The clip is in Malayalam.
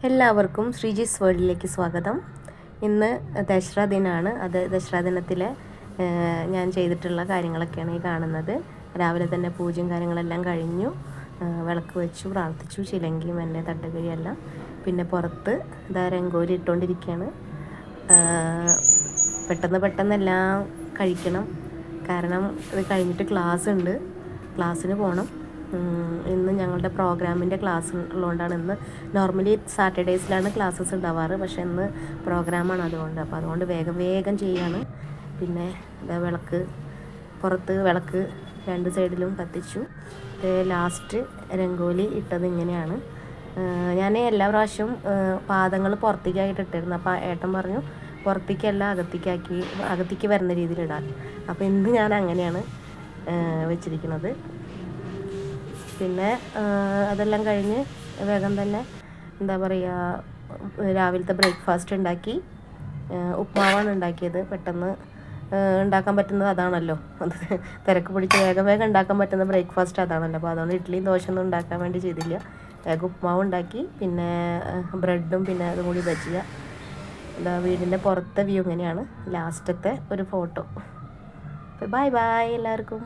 എല്ലാവർക്കും ശ്രീജിസ് വേൾഡിലേക്ക് സ്വാഗതം. ഇന്ന് ദസറ ദിനമാണ്. ദസറ ദിനത്തിലെ ഞാൻ ചെയ്തിട്ടുള്ള കാര്യങ്ങളൊക്കെയാണ് ഈ കാണുന്നത്. രാവിലെ തന്നെ പൂജയും കാര്യങ്ങളെല്ലാം കഴിഞ്ഞു. വിളക്ക് വെച്ചു, പ്രാർത്ഥിച്ചു, ചിലങ്കിയും എന്നെ തട്ടുകഴിയെല്ലാം. പിന്നെ പുറത്ത് രംഗോലി ഇട്ടുകൊണ്ടിരിക്കുകയാണ്. പെട്ടെന്നെല്ലാം കഴിക്കണം. കാരണം ഇത് കഴിഞ്ഞിട്ട് ക്ലാസ്സിന് പോകണം. ഇന്ന് ഞങ്ങളുടെ പ്രോഗ്രാമിൻ്റെ ക്ലാസ് ഉള്ളതുകൊണ്ടാണ്. ഇന്ന് നോർമലി സാറ്റർഡേയ്സിലാണ് ക്ലാസ്സസ് ഉണ്ടാവാറ്, പക്ഷേ ഇന്ന് പ്രോഗ്രാമാണ്. അതുകൊണ്ട് വേഗം ചെയ്യാണ്. പിന്നെ പുറത്ത് വിളക്ക് രണ്ട് സൈഡിലും കത്തിച്ചു. ലാസ്റ്റ് രംഗോലി ഇട്ടത് ഇങ്ങനെയാണ്. ഞാൻ എല്ലാ പ്രാവശ്യവും പാദങ്ങൾ പുറത്തേക്കായിട്ട് ഇട്ടിരുന്നു. അപ്പോൾ ഏട്ടൻ പറഞ്ഞു പുറത്തേക്കല്ല അകത്തേക്ക് വരുന്ന രീതിയിലിടാൻ. അപ്പോൾ ഇന്ന് ഞാൻ അങ്ങനെയാണ് വെച്ചിരിക്കുന്നത്. പിന്നെ അതെല്ലാം കഴിഞ്ഞ് വേഗം തന്നെ രാവിലത്തെ ബ്രേക്ക്ഫാസ്റ്റ് ഉണ്ടാക്കി. ഉപ്മാവാണ് ഉണ്ടാക്കിയത്. പെട്ടെന്ന് ഉണ്ടാക്കാൻ പറ്റുന്നത് അതാണല്ലോ. തിരക്ക് പിടിച്ച് വേഗം ഉണ്ടാക്കാൻ പറ്റുന്ന ബ്രേക്ക്ഫാസ്റ്റ് അതാണല്ലോ. അപ്പോൾ അതുകൊണ്ട് ഇഡ്ഡലിയും ദോശയൊന്നും ഉണ്ടാക്കാൻ വേണ്ടി ചെയ്തില്ല. വേഗം ഉപ്മാവ് ഉണ്ടാക്കി. പിന്നെ ബ്രെഡും പിന്നെ അതും കൂടി ബജിയ. വീടിൻ്റെ പുറത്തെ വ്യൂ ഇങ്ങനെയാണ്. ലാസ്റ്റത്തെ ഒരു ഫോട്ടോ. ബൈ എല്ലാവർക്കും.